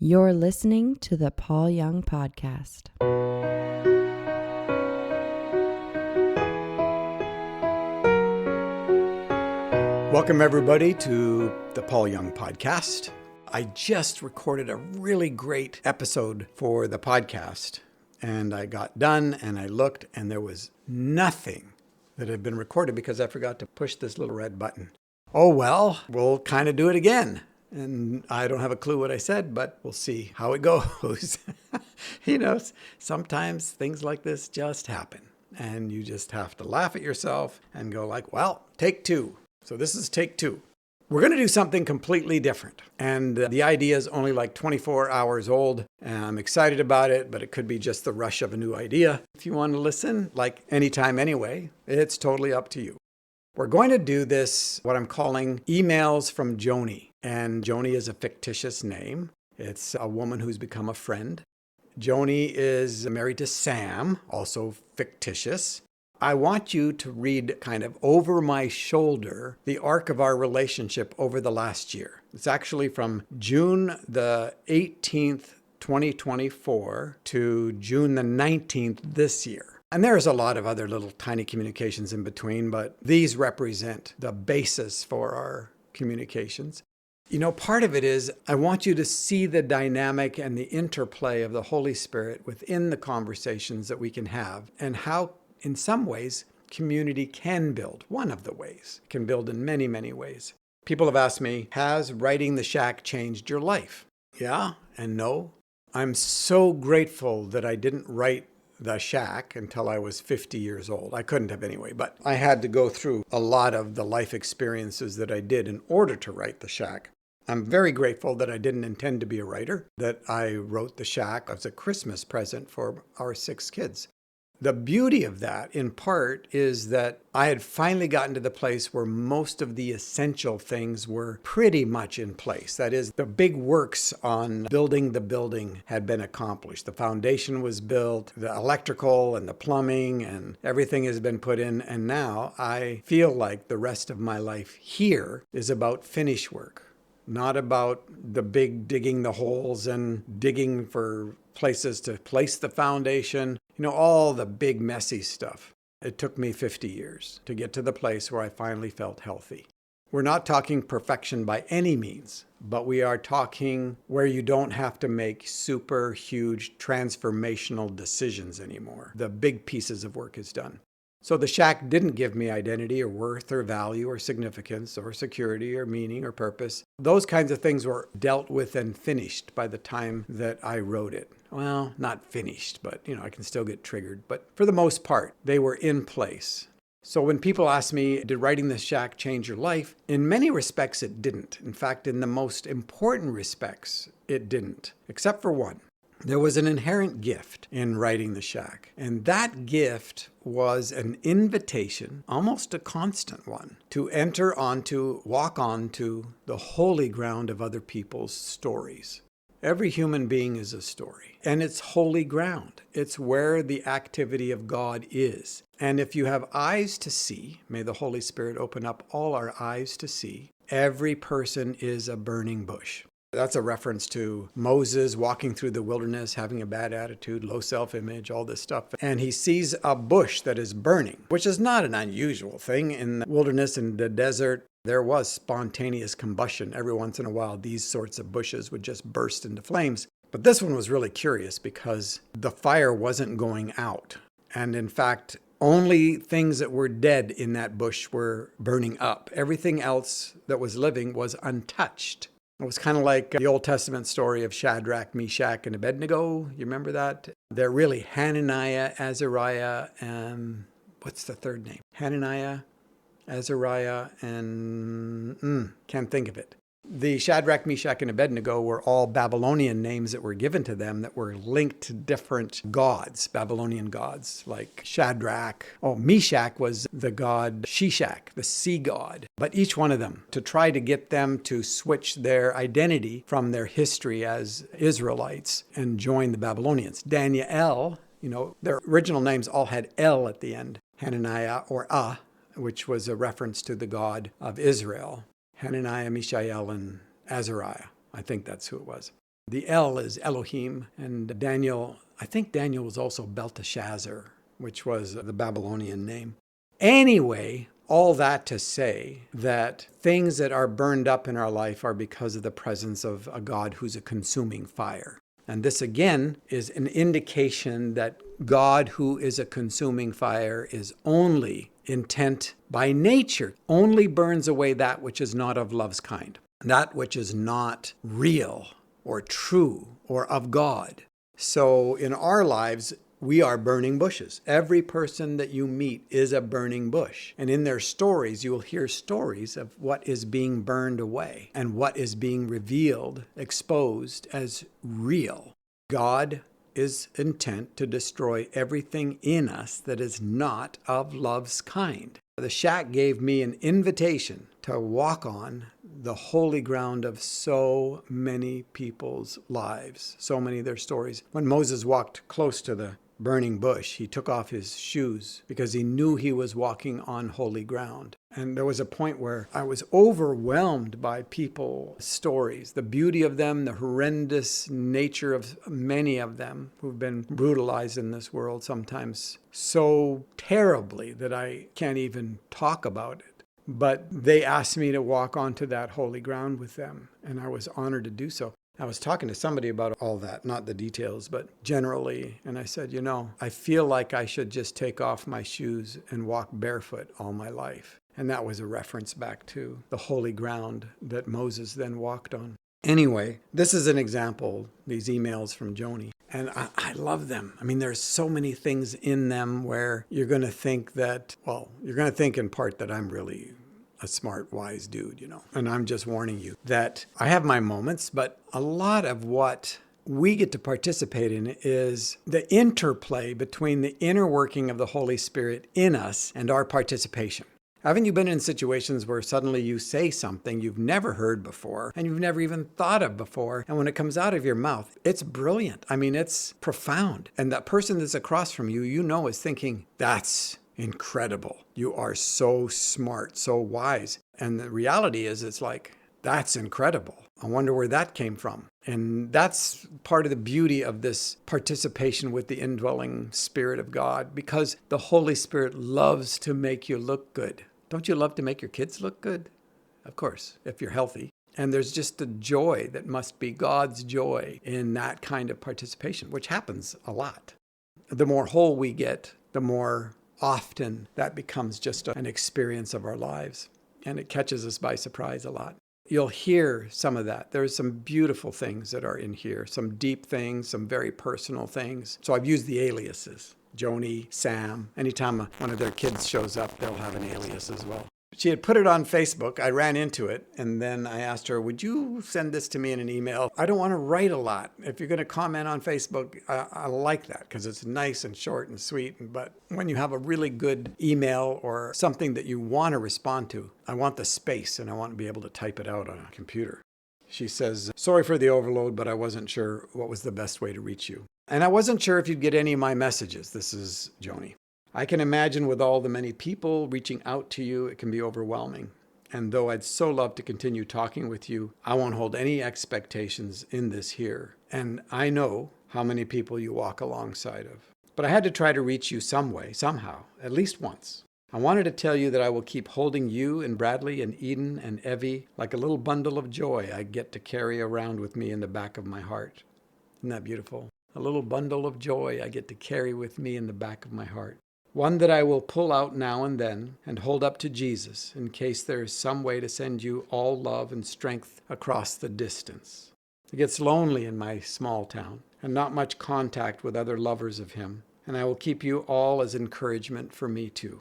You're listening to the Paul Young Podcast. Welcome, everybody, to the Paul Young Podcast. I just recorded a really great episode for the podcast, and I got done and I looked, and there was nothing that had been recorded because I forgot to push this little red button. Oh, well, we'll kind of do it again. And I don't have a clue what I said, but we'll see how it goes. Sometimes things like this just happen. And you just have to laugh at yourself and go like, well, take two. So this is take two. We're going to do something completely different. And the idea is only like 24 hours old. And I'm excited about it, but it could be just the rush of a new idea. If you want to listen, like anytime anyway, it's totally up to you. We're going to do this, what I'm calling emails from Joani. And Joani is a fictitious name. It's a woman who's become a friend. Joani is married to Sam, also fictitious. I want you to read kind of over my shoulder the arc of our relationship over the last year. It's actually from June the 18th, 2024 to June the 19th this year. And there's a lot of other little tiny communications in between, but these represent the basis for our communications. Part of it is I want you to see the dynamic and the interplay of the Holy Spirit within the conversations that we can have and how, in some ways, community can build. One of the ways can build in many, many ways. People have asked me, has writing The Shack changed your life? Yeah and no. I'm so grateful that I didn't write The Shack until I was 50 years old. I couldn't have anyway, but I had to go through a lot of the life experiences that I did in order to write The Shack. I'm very grateful that I didn't intend to be a writer, that I wrote The Shack as a Christmas present for our 6 kids. The beauty of that, in part, is that I had finally gotten to the place where most of the essential things were pretty much in place. That is, the big works on building the building had been accomplished. The foundation was built, the electrical and the plumbing and everything has been put in. And now I feel like the rest of my life here is about finish work. Not about the big digging the holes and digging for places to place the foundation, all the big messy stuff. It took me 50 years to get to the place where I finally felt healthy. We're not talking perfection by any means, but we are talking where you don't have to make super huge transformational decisions anymore. The big pieces of work is done. So the shack didn't give me identity or worth or value or significance or security or meaning or purpose. Those kinds of things were dealt with and finished by the time that I wrote it. Well, not finished, but I can still get triggered. But for the most part, they were in place. So when people ask me, did writing The Shack change your life? In many respects, it didn't. In fact, in the most important respects, it didn't, except for one. There was an inherent gift in writing The Shack, and that gift was an invitation, almost a constant one, to walk onto the holy ground of other people's stories. Every human being is a story, and it's holy ground. It's where the activity of God is. And if you have eyes to see, may the Holy Spirit open up all our eyes to see, every person is a burning bush. That's a reference to Moses walking through the wilderness, having a bad attitude, low self-image, all this stuff. And he sees a bush that is burning, which is not an unusual thing. In the wilderness and the desert, there was spontaneous combustion. Every once in a while, these sorts of bushes would just burst into flames. But this one was really curious because the fire wasn't going out. And in fact, only things that were dead in that bush were burning up. Everything else that was living was untouched. It was kind of like the Old Testament story of Shadrach, Meshach, and Abednego. You remember that? They're really Hananiah, Azariah, and what's the third name? Hananiah, Azariah, and can't think of it. The Shadrach, Meshach, and Abednego were all Babylonian names that were given to them that were linked to different gods, Babylonian gods, like Shadrach. Meshach was the god Shishak, the sea god. But each one of them, to try to get them to switch their identity from their history as Israelites and join the Babylonians. Daniel, their original names all had L at the end. Hananiah or which was a reference to the God of Israel. Hananiah, Mishael, and Azariah. I think that's who it was. The L is Elohim, and Daniel, I think Daniel was also Belteshazzar, which was the Babylonian name. Anyway, all that to say that things that are burned up in our life are because of the presence of a God who's a consuming fire. And this again is an indication that God, who is a consuming fire, is only intent by nature, only burns away that which is not of love's kind, that which is not real or true or of God. So in our lives, we are burning bushes. Every person that you meet is a burning bush. And in their stories, you will hear stories of what is being burned away and what is being revealed, exposed as real. God is intent to destroy everything in us that is not of love's kind. The shack gave me an invitation to walk on the holy ground of so many people's lives, so many of their stories. When Moses walked close to the burning bush, he took off his shoes because he knew he was walking on holy ground. And there was a point where I was overwhelmed by people's stories, the beauty of them, the horrendous nature of many of them who've been brutalized in this world, sometimes so terribly that I can't even talk about it. But they asked me to walk onto that holy ground with them, and I was honored to do so. I was talking to somebody about all that, not the details, but generally. And I said, I feel like I should just take off my shoes and walk barefoot all my life. And that was a reference back to the holy ground that Moses then walked on. Anyway, this is an example, these emails from Joani. And I love them. I mean, there's so many things in them where you're going to think that, you're going to think in part that I'm really a smart, wise dude, And I'm just warning you that I have my moments, but a lot of what we get to participate in is the interplay between the inner working of the Holy Spirit in us and our participation. Haven't you been in situations where suddenly you say something you've never heard before and you've never even thought of before, and when it comes out of your mouth, it's brilliant. I mean, it's profound. And that person that's across from you, is thinking, that's incredible. You are so smart, so wise. And the reality is, it's like, that's incredible. I wonder where that came from. And that's part of the beauty of this participation with the indwelling Spirit of God, because the Holy Spirit loves to make you look good. Don't you love to make your kids look good? Of course, if you're healthy. And there's just a joy that must be God's joy in that kind of participation, which happens a lot. The more whole we get, the more often that becomes just an experience of our lives. And it catches us by surprise a lot. You'll hear some of that. There's some beautiful things that are in here, some deep things, some very personal things. So I've used the aliases, Joani, Sam. Anytime one of their kids shows up, they'll have an alias as well. She had put it on Facebook. I ran into it, and then I asked her, would you send this to me in an email? I don't want to write a lot. If you're going to comment on Facebook, I like that because it's nice and short and sweet. But when you have a really good email or something that you want to respond to, I want the space and I want to be able to type it out on a computer. She says, sorry for the overload, but I wasn't sure what was the best way to reach you. And I wasn't sure if you'd get any of my messages. This is Joani. I can imagine with all the many people reaching out to you, it can be overwhelming. And though I'd so love to continue talking with you, I won't hold any expectations in this here. And I know how many people you walk alongside of. But I had to try to reach you some way, somehow, at least once. I wanted to tell you that I will keep holding you and Bradley and Eden and Evie like a little bundle of joy I get to carry around with me in the back of my heart. Isn't that beautiful? A little bundle of joy I get to carry with me in the back of my heart. One that I will pull out now and then and hold up to Jesus in case there is some way to send you all love and strength across the distance. It gets lonely in my small town and not much contact with other lovers of him, and I will keep you all as encouragement for me too.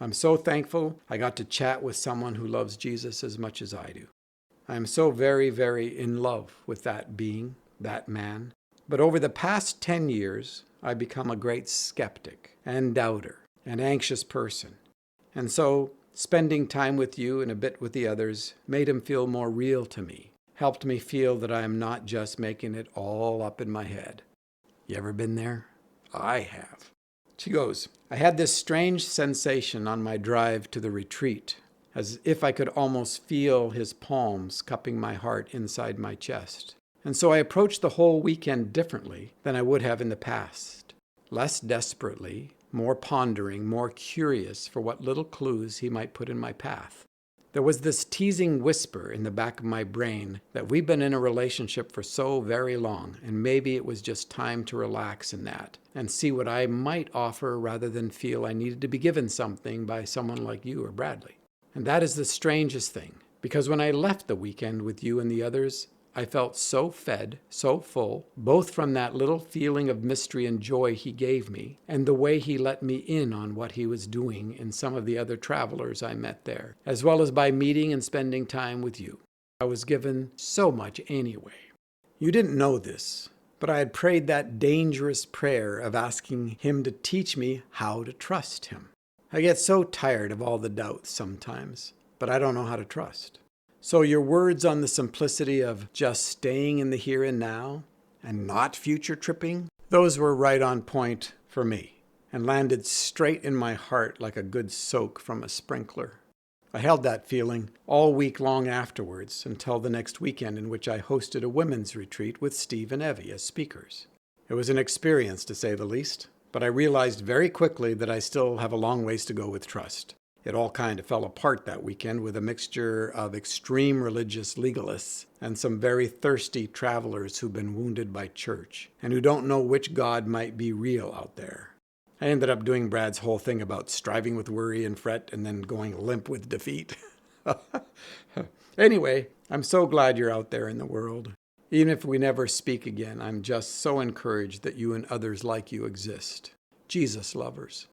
I'm so thankful I got to chat with someone who loves Jesus as much as I do. I am so very, very in love with that being, that man. But over the past 10 years, I've become a great skeptic and doubter, an anxious person. And so spending time with you and a bit with the others made him feel more real to me, helped me feel that I am not just making it all up in my head. You ever been there? I have. She goes, I had this strange sensation on my drive to the retreat, as if I could almost feel his palms cupping my heart inside my chest. And so I approached the whole weekend differently than I would have in the past. Less desperately, more pondering, more curious for what little clues he might put in my path. There was this teasing whisper in the back of my brain that we've been in a relationship for so very long, and maybe it was just time to relax in that and see what I might offer rather than feel I needed to be given something by someone like you or Bradley. And that is the strangest thing, because when I left the weekend with you and the others, I felt so fed, so full, both from that little feeling of mystery and joy he gave me, and the way he let me in on what he was doing in some of the other travelers I met there, as well as by meeting and spending time with you. I was given so much anyway. You didn't know this, but I had prayed that dangerous prayer of asking him to teach me how to trust him. I get so tired of all the doubts sometimes, but I don't know how to trust. So your words on the simplicity of just staying in the here and now and not future tripping, those were right on point for me and landed straight in my heart like a good soak from a sprinkler. I held that feeling all week long afterwards until the next weekend, in which I hosted a women's retreat with Steve and Evie as speakers. It was an experience, to say the least, but I realized very quickly that I still have a long ways to go with trust. It all kind of fell apart that weekend with a mixture of extreme religious legalists and some very thirsty travelers who've been wounded by church and who don't know which God might be real out there. I ended up doing Brad's whole thing about striving with worry and fret and then going limp with defeat. Anyway, I'm so glad you're out there in the world. Even if we never speak again, I'm just so encouraged that you and others like you exist. Jesus lovers.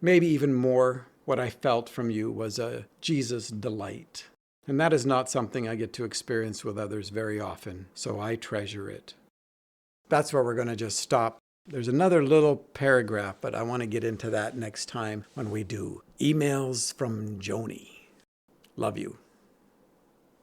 Maybe even more, what I felt from you was a Jesus delight. And that is not something I get to experience with others very often, so I treasure it. That's where we're going to just stop. There's another little paragraph, but I want to get into that next time when we do Emails from Joani. Love you.